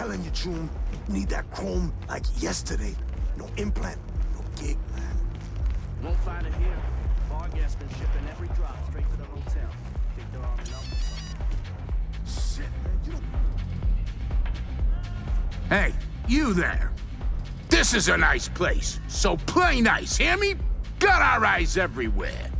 telling you, June, need that chrome like yesterday. No implant, no gig, man. Won't find it here. Bar gas been shipping every drop straight to the hotel. Think they're on enough. Shit, man, you don't... Hey, you there. This is a nice place, so play nice, hear me? Got our eyes everywhere.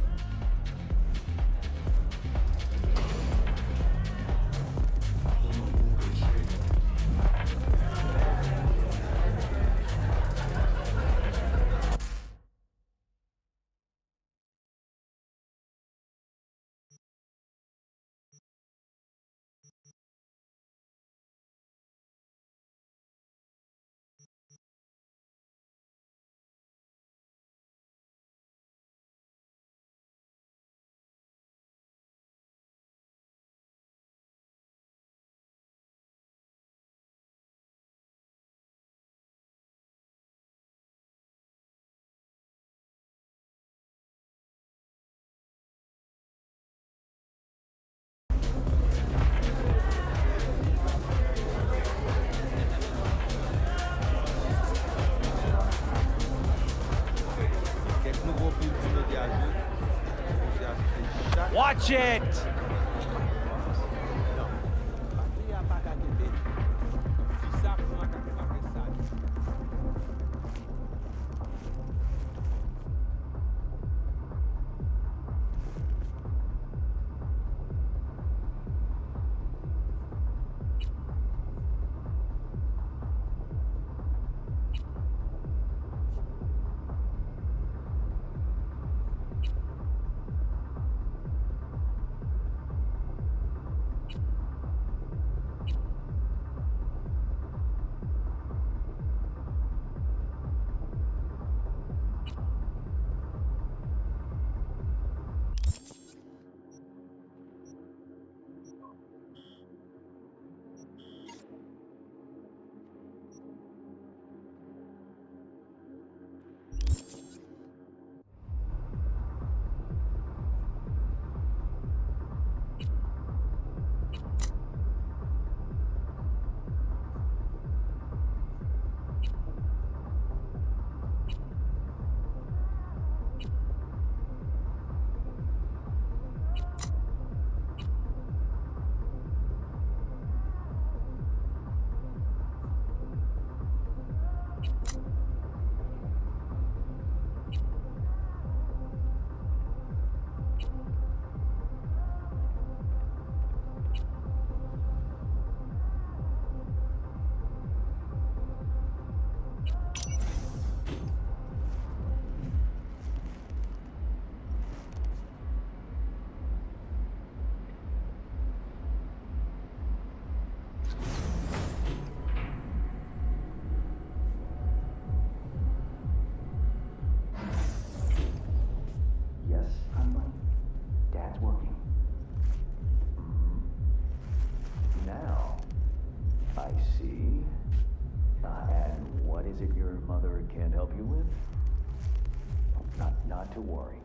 Watch it! Not to worry.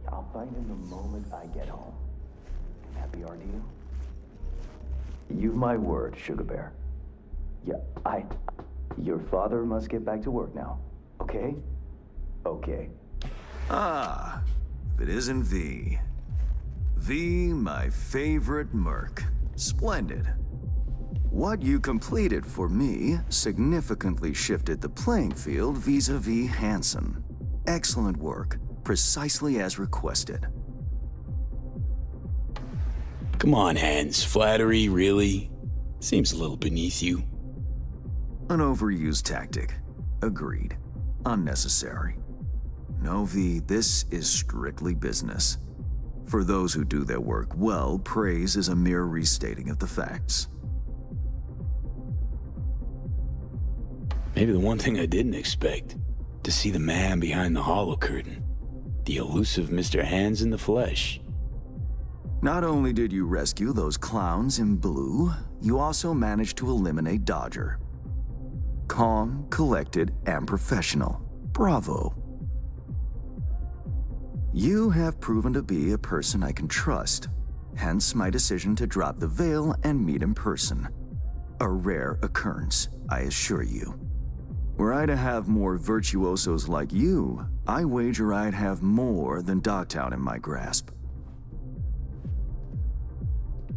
I'll find him the moment I get home. Can that be our deal? You've my word, Sugar Bear. Yeah, Your father must get back to work now. Okay? Okay. Ah, if it isn't V. V, my favorite merc. Splendid. What you completed for me significantly shifted the playing field vis-a-vis Hansen. Excellent work, precisely as requested. Come on, Hans. Flattery, really? Seems a little beneath you. An overused tactic. Agreed. Unnecessary. No, V, this is strictly business. For those who do their work well, praise is a mere restating of the facts. Maybe the one thing I didn't expect, to see the man behind the hollow curtain. The elusive Mr. Hands in the flesh. Not only did you rescue those clowns in blue, you also managed to eliminate Dodger. Calm, collected, and professional. Bravo. You have proven to be a person I can trust, hence my decision to drop the veil and meet in person. a rare occurrence, I assure you. Were I to have more virtuosos like you, I wager I'd have more than Dogtown in my grasp.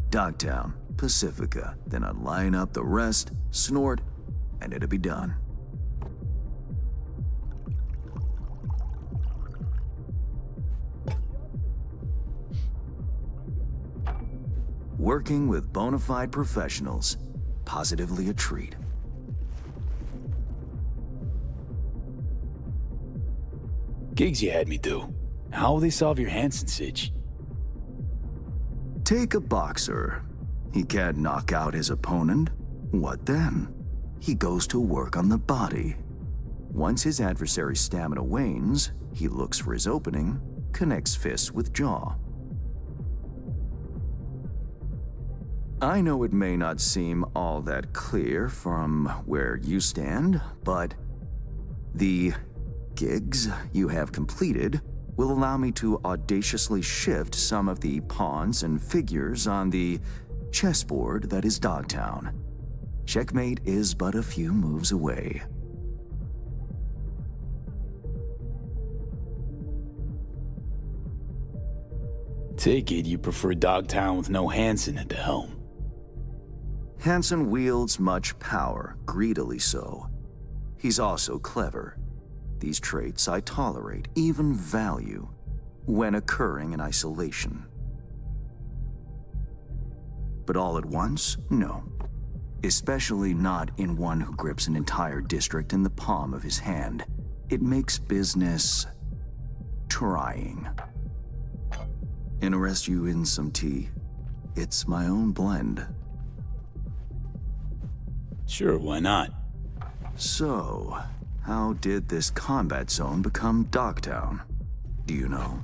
Dogtown, Pacifica, then I'd line up the rest, snort, and it'd be done. Working with bona fide professionals, positively a treat. Gigs you had me do. How will they solve your Hansen sitch? Take a boxer. He can't knock out his opponent. What then? He goes to work on the body. Once his adversary's stamina wanes, he looks for his opening, connects fists with jaw. I know it may not seem all that clear from where you stand, but the gigs you have completed will allow me to audaciously shift some of the pawns and figures on the chessboard that is Dogtown. Checkmate is but a few moves away. Take it you prefer Dogtown with no Hansen at the helm. Hansen wields much power, greedily so. He's also clever. These traits I tolerate, even value, when occurring in isolation. But all at once, no. Especially not in one who grips an entire district in the palm of his hand. It makes business trying. Interest you in some tea? It's my own blend. Sure, why not? So, how did this combat zone become Dogtown? Do you know?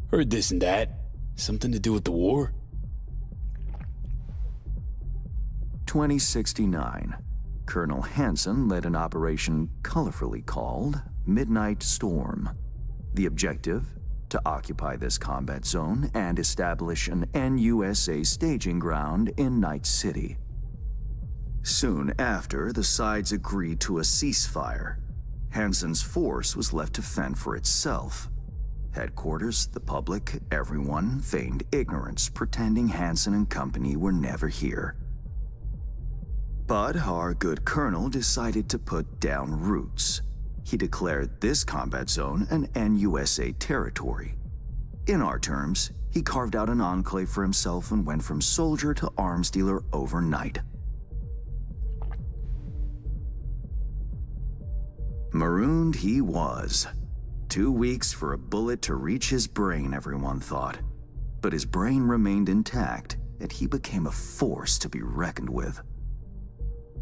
Heard this and that. Something to do with the war? 2069. Colonel Hansen led an operation colorfully called Midnight Storm. The objective? To occupy this combat zone and establish an NUSA staging ground in Night City. Soon after, the sides agreed to a ceasefire. Hansen's force was left to fend for itself. Headquarters, the public, everyone feigned ignorance, pretending Hansen and company were never here. But our good colonel decided to put down roots. He declared this combat zone an NUSA territory. In our terms, he carved out an enclave for himself and went from soldier to arms dealer overnight. Marooned he was. 2 weeks for a bullet to reach his brain, everyone thought. But his brain remained intact, and he became a force to be reckoned with.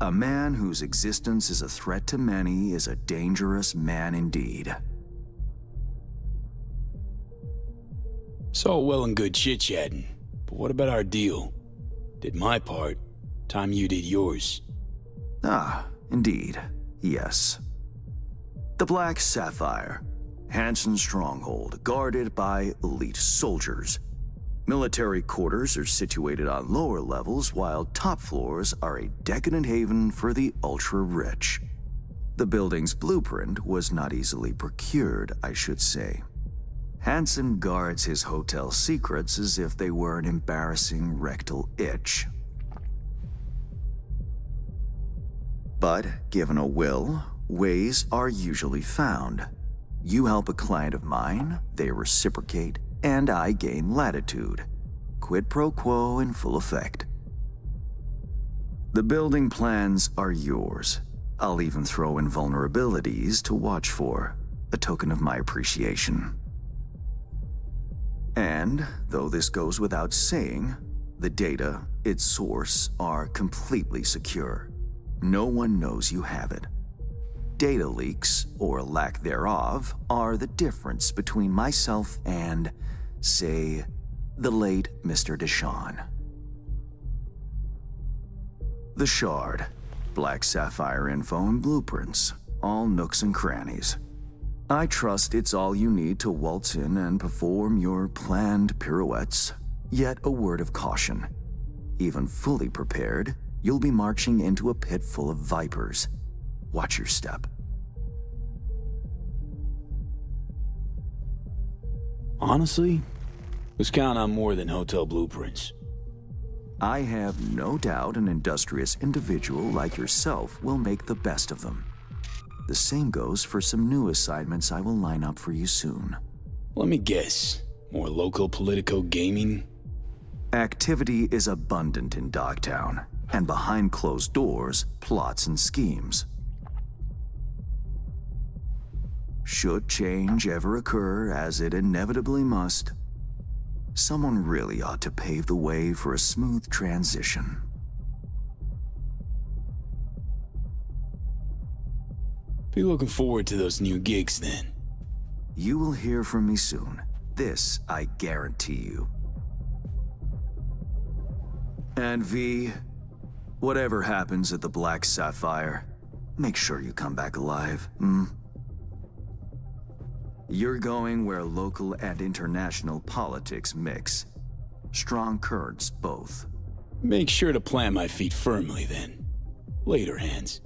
A man whose existence is a threat to many is a dangerous man indeed. It's all well and good chit-chatting, but what about our deal? Did my part, time you did yours. Ah, indeed, yes. The Black Sapphire, Hansen's stronghold, guarded by elite soldiers. Military quarters are situated on lower levels, while top floors are a decadent haven for the ultra-rich. The building's blueprint was not easily procured, I should say. Hansen guards his hotel secrets as if they were an embarrassing rectal itch. But given a will, ways are usually found. You help a client of mine, they reciprocate, and I gain latitude. Quid pro quo in full effect. The building plans are yours. I'll even throw in vulnerabilities to watch for, a token of my appreciation. And, though this goes without saying, the data, its source, are completely secure. No one knows you have it. Data leaks, or lack thereof, are the difference between myself and, say, the late Mr. Deshawn. The Shard, Black Sapphire info and blueprints, all nooks and crannies. I trust it's all you need to waltz in and perform your planned pirouettes. Yet a word of caution. Even fully prepared, you'll be marching into a pit full of vipers. Watch your step. Honestly, was counting on more than hotel blueprints. I have no doubt an industrious individual like yourself will make the best of them. The same goes for some new assignments I will line up for you soon. Let me guess. More local Politico gaming? Activity is abundant in Dogtown, and behind closed doors, plots and schemes. Should change ever occur, as it inevitably must, someone really ought to pave the way for a smooth transition. Be looking forward to those new gigs then. You will hear from me soon. This I guarantee you. And V, whatever happens at the Black Sapphire, make sure you come back alive, You're going where local and international politics mix. Strong currents, both. Make sure to plant my feet firmly then. Later, Hands.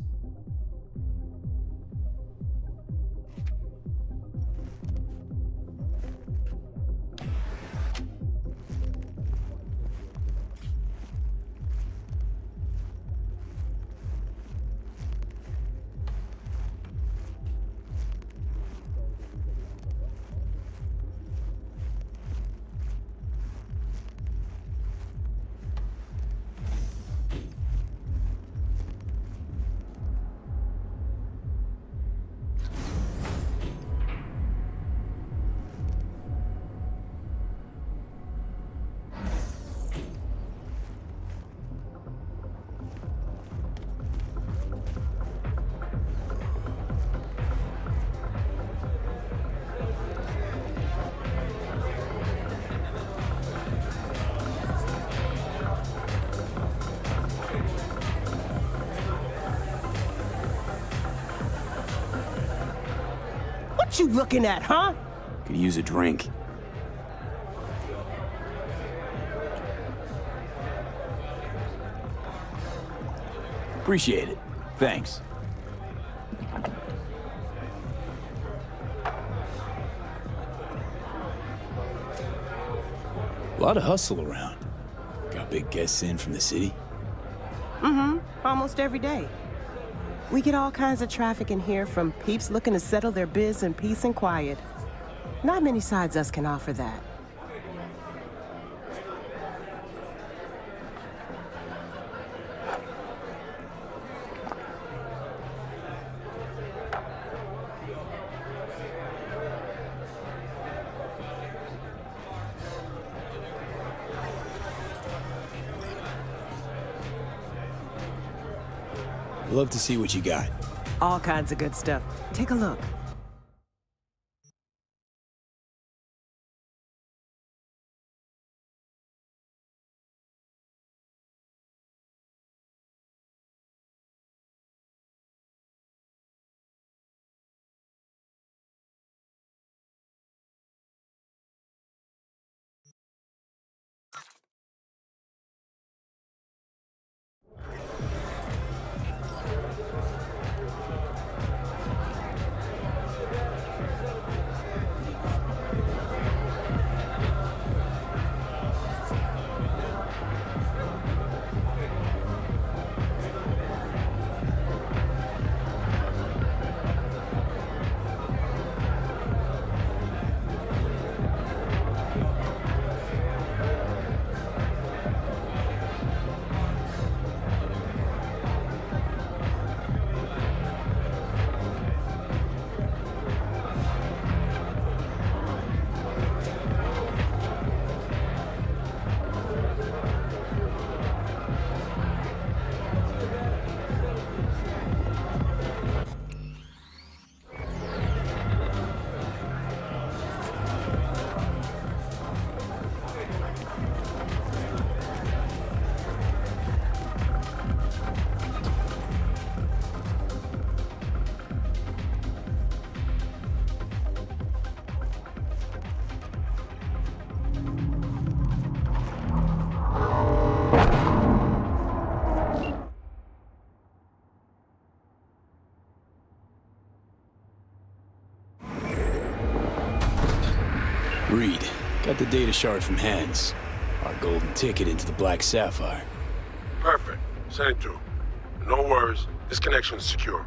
What you looking at, huh? Could use a drink. Appreciate it. Thanks. A lot of hustle around. Got big guests in from the city? Almost every day. We get all kinds of traffic in here, from peeps looking to settle their biz in peace and quiet. Not many sides us can offer that. Love to see what you got. All kinds of good stuff. Take a look. Reed, got the data shard from Hands. Our golden ticket into the Black Sapphire. Perfect. Send it through. No worries. This connection is secure.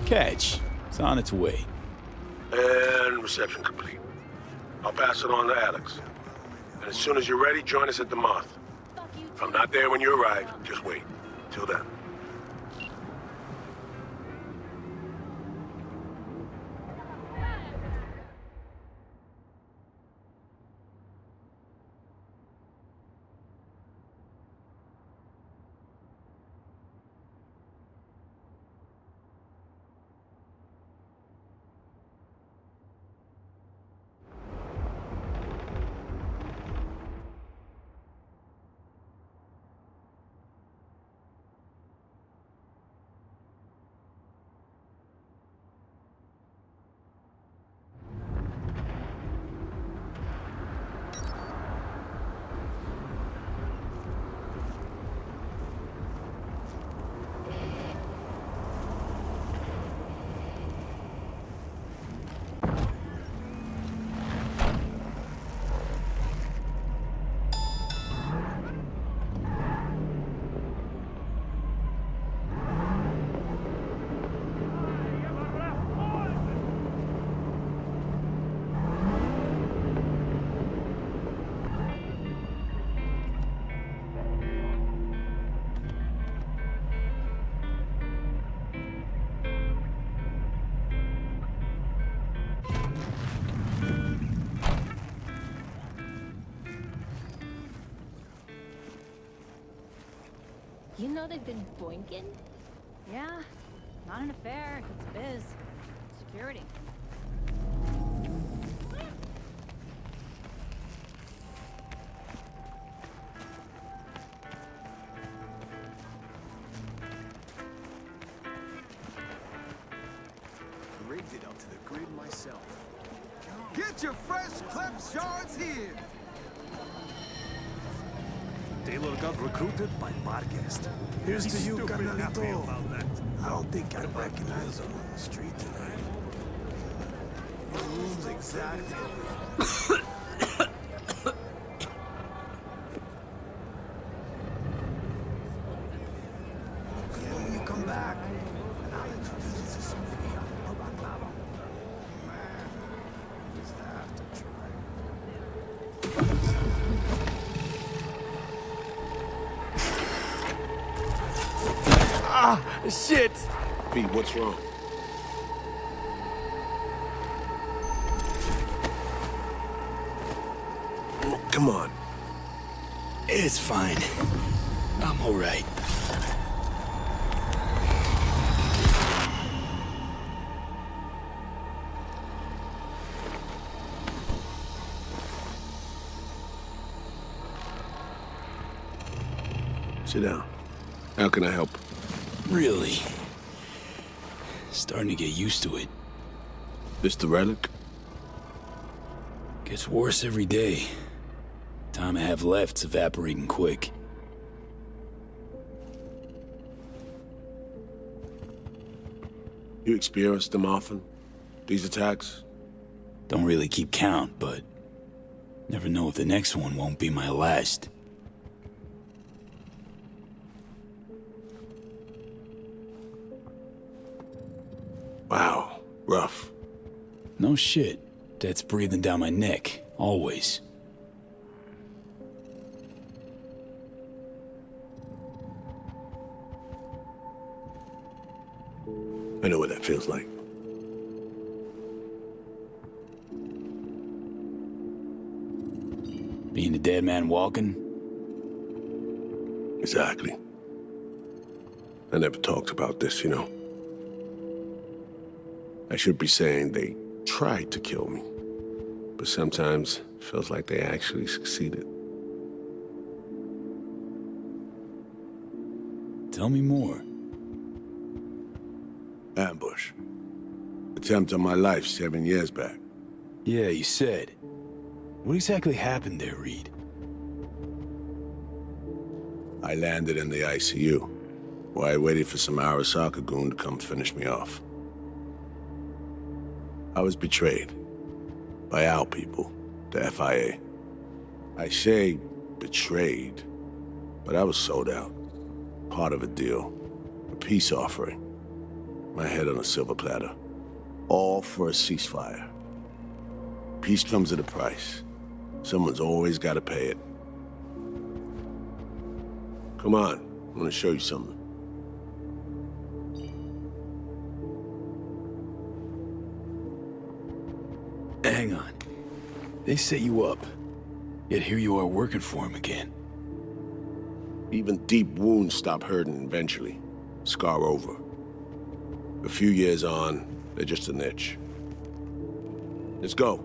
Catch. It's on its way. And reception complete. I'll pass it on to Alex. And as soon as you're ready, join us at the Moth. If I'm not there when you arrive, just wait. Till then. You know they've been boinking? Yeah, not an affair. It's biz. Security. Rigged it up to the grid myself. Get your fresh clip shards here! Taylor got recruited by Barguest. Here's to you, Carnalito. I don't think I recognize him on the street tonight. Your room's exactly. Yeah, when you come back, and I'll introduce you to Sophia. How about Lava? Man, just have to try. Shit! Pete, what's wrong? Come on. It's fine. I'm alright. Sit down. How can I help? Really? Starting to get used to it. This the relic? Gets worse every day. Time I have left's evaporating quick. You experience them often? These attacks? Don't really keep count, but never know if the next one won't be my last. Wow, rough. No shit. Death's breathing down my neck, always. I know what that feels like. Being a dead man walking? Exactly. I never talked about this, you know. I should be saying they tried to kill me, but sometimes it feels like they actually succeeded. Tell me more. Ambush. Attempt on my life 7 years back. Yeah, you said. What exactly happened there, Reed? I landed in the ICU, while I waited for some Arasaka goon to come finish me off. I was betrayed. By our people, the FIA. I say betrayed, but I was sold out. Part of a deal. A peace offering. My head on a silver platter. All for a ceasefire. Peace comes at a price. Someone's always got to pay it. Come on, I want to show you something. Hang on. They set you up, yet here you are working for him again. Even deep wounds stop hurting eventually. Scar over. A few years on, they're just an itch. Let's go.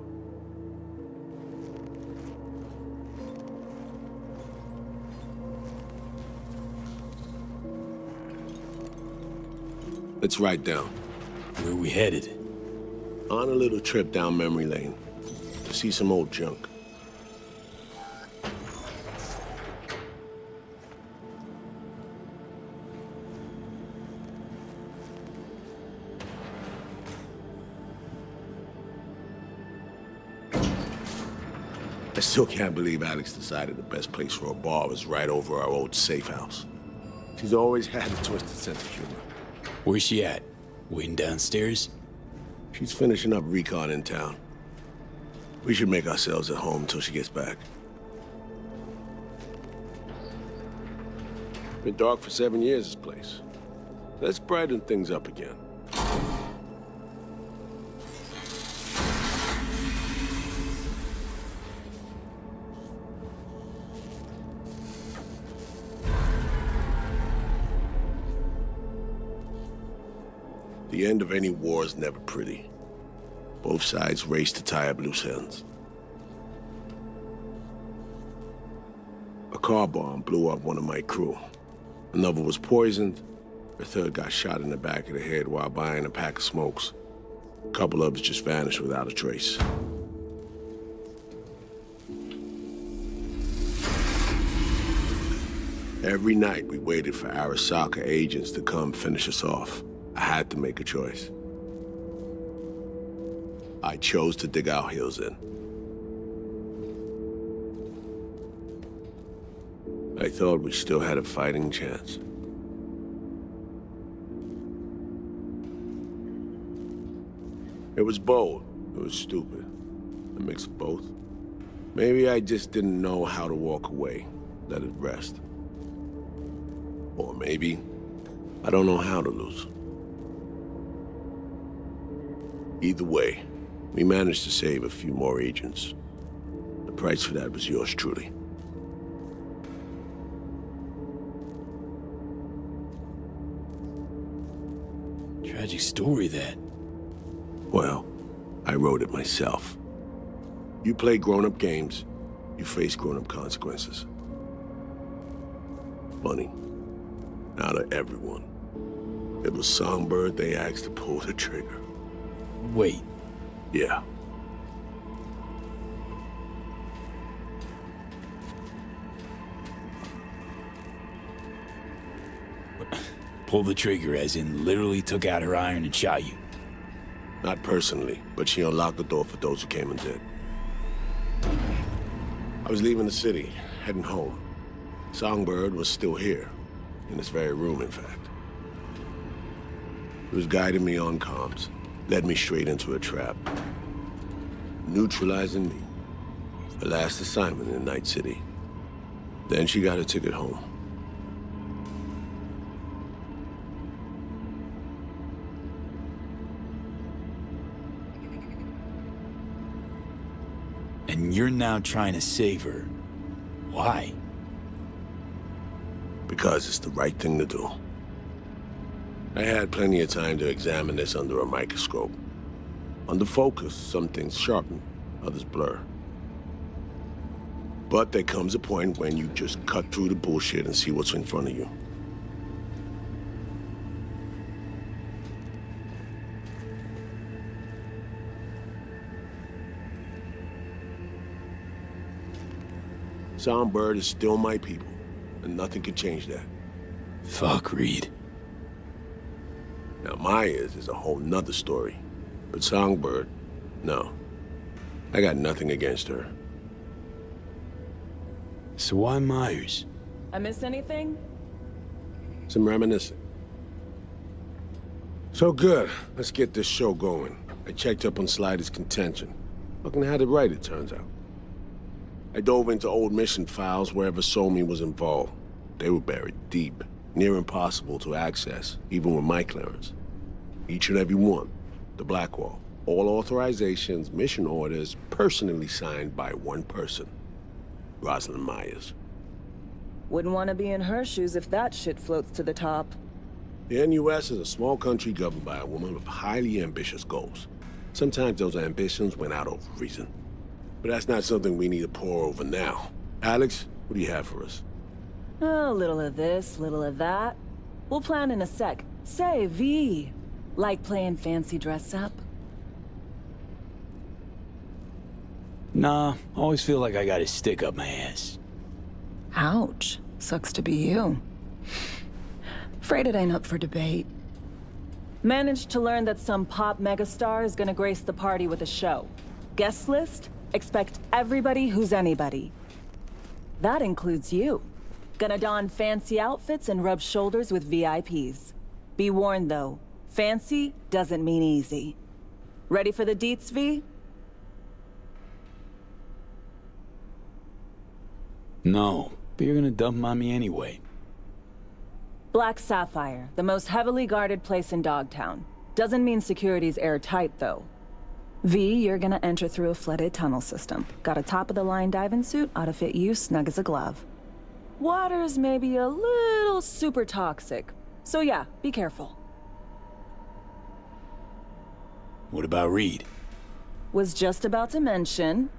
Let's ride down. Where are we headed? On a little trip down memory lane. To see some old junk. I still can't believe Alex decided the best place for a bar was right over our old safe house. She's always had a twisted sense of humor. Where's she at? Waiting downstairs? She's finishing up recon in town. We should make ourselves at home until she gets back. Been dark for 7 years, this place. Let's brighten things up again. The end of any war is never pretty. Both sides race to tie up loose ends. A car bomb blew up one of my crew. Another was poisoned. A third got shot in the back of the head while buying a pack of smokes. A couple others just vanished without a trace. Every night we waited for Arasaka agents to come finish us off. I had to make a choice. I chose to dig our heels in. I thought we still had a fighting chance. It was bold. It was stupid. A mix of both. Maybe I just didn't know how to walk away, let it rest. Or maybe I don't know how to lose. Either way, we managed to save a few more agents. The price for that was yours truly. Tragic story, that. Well, I wrote it myself. You play grown-up games, you face grown-up consequences. Funny. Out of everyone, it was Songbird they asked to pull the trigger. Wait. Yeah. Pull the trigger as in literally took out her iron and shot you? Not personally, but she unlocked the door for those who came and did. I was leaving the city, heading home. Songbird was still here, in this very room, in fact. He was guiding me on comms, led me straight into a trap. Neutralizing me. The last assignment in Night City. Then she got a ticket home. And you're now trying to save her. Why? Because it's the right thing to do. I had plenty of time to examine this under a microscope. Under focus, some things sharpen, others blur. But there comes a point when you just cut through the bullshit and see what's in front of you. Songbird is still my people, and nothing can change that. Fuck, Reed. Now Maya's is a whole nother story, but Songbird, No. I got nothing against her. So why Myers? I missed anything? Some reminiscing. So good. Let's get this show going. I checked up on Slider's contention. Fucking had it right, it turns out. I dove into old mission files wherever Somi was involved. They were buried deep, near impossible to access, even with my clearance. Each and every one, the Blackwall. All authorizations, mission orders, personally signed by one person. Rosalind Myers. Wouldn't want to be in her shoes if that shit floats to the top. The NUS is a small country governed by a woman with highly ambitious goals. Sometimes those ambitions went out of reason. But that's not something we need to pour over now. Alex, what do you have for us? A little of this, little of that. We'll plan in a sec. Say, V, like playing fancy dress up? Nah, always feel like I got a stick up my ass. Ouch. Sucks to be you. Afraid it ain't up for debate. Managed to learn that some pop megastar is gonna grace the party with a show. Guest list? Expect everybody who's anybody. That includes you. Gonna don fancy outfits and rub shoulders with VIPs. Be warned though, fancy doesn't mean easy. Ready for the deets, V? No, but you're gonna dump 'em on me anyway. Black Sapphire, the most heavily guarded place in Dogtown. Doesn't mean security's airtight, though. V, you're gonna enter through a flooded tunnel system. Got a top-of-the-line diving suit, ought to fit you snug as a glove. Water's maybe a little super toxic, so yeah, be careful. What about Reed? Was just about to mention,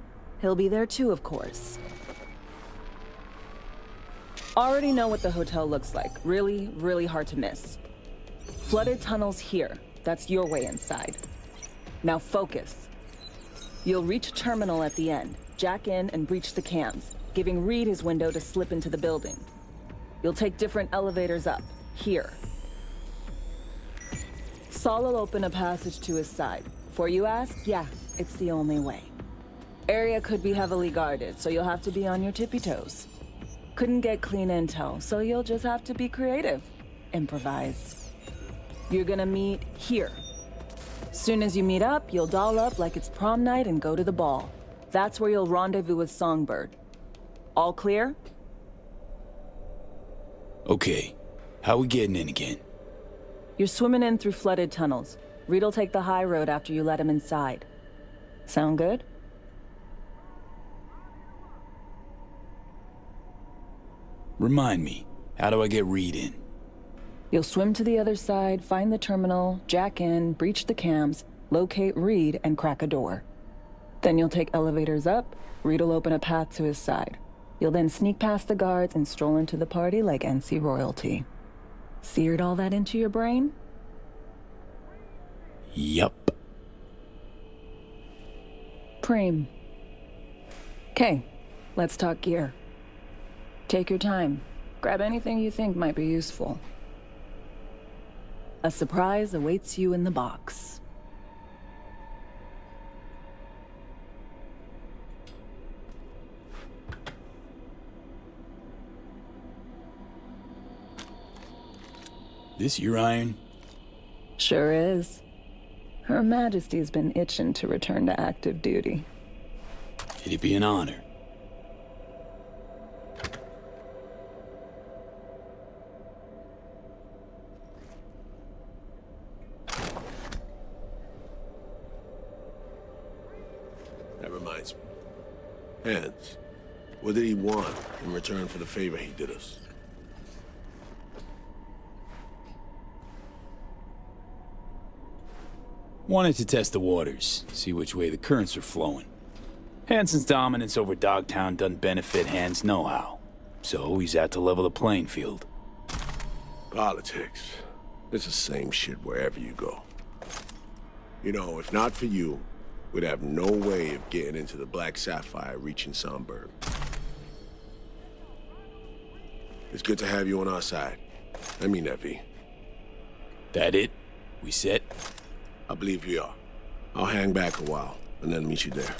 he'll be there too, of course. Already know what the hotel looks like. Really, really hard to miss. Flooded tunnels here. That's your way inside. Now focus. You'll reach a terminal at the end, jack in and breach the cams, giving Reed his window to slip into the building. You'll take different elevators up, here. Saul will open a passage to his side. Before you ask, yeah, it's the only way. Area could be heavily guarded, so you'll have to be on your tippy toes. Couldn't get clean intel, so you'll just have to be creative. Improvise. You're gonna meet here. Soon as you meet up, you'll doll up like it's prom night and go to the ball. That's where you'll rendezvous with Songbird. All clear? Okay, how we getting in again? You're swimming in through flooded tunnels. Reed'll take the high road after you let him inside. Sound good? Remind me, how do I get Reed in? You'll swim to the other side, find the terminal, jack in, breach the cams, locate Reed, and crack a door. Then you'll take elevators up, Reed'll open a path to his side. You'll then sneak past the guards and stroll into the party like NC royalty. Seared all that into your brain? Yup. Preem. Okay, let's talk gear. Take your time. Grab anything you think might be useful. A surprise awaits you in the box. This your iron? Sure is. Her Majesty's been itching to return to active duty. It'd be an honor. That reminds me. Hands. What did he want in return for the favor he did us? Wanted to test the waters, see which way the currents are flowing. Hansen's dominance over Dogtown doesn't benefit Hans no-how, so he's out to level the playing field. Politics. It's the same shit wherever you go. You know, if not for you, we'd have no way of getting into the Black Sapphire reaching Songbird. It's good to have you on our side. I mean that, V. That it? We set? I believe we are. I'll hang back a while. and then meet you there.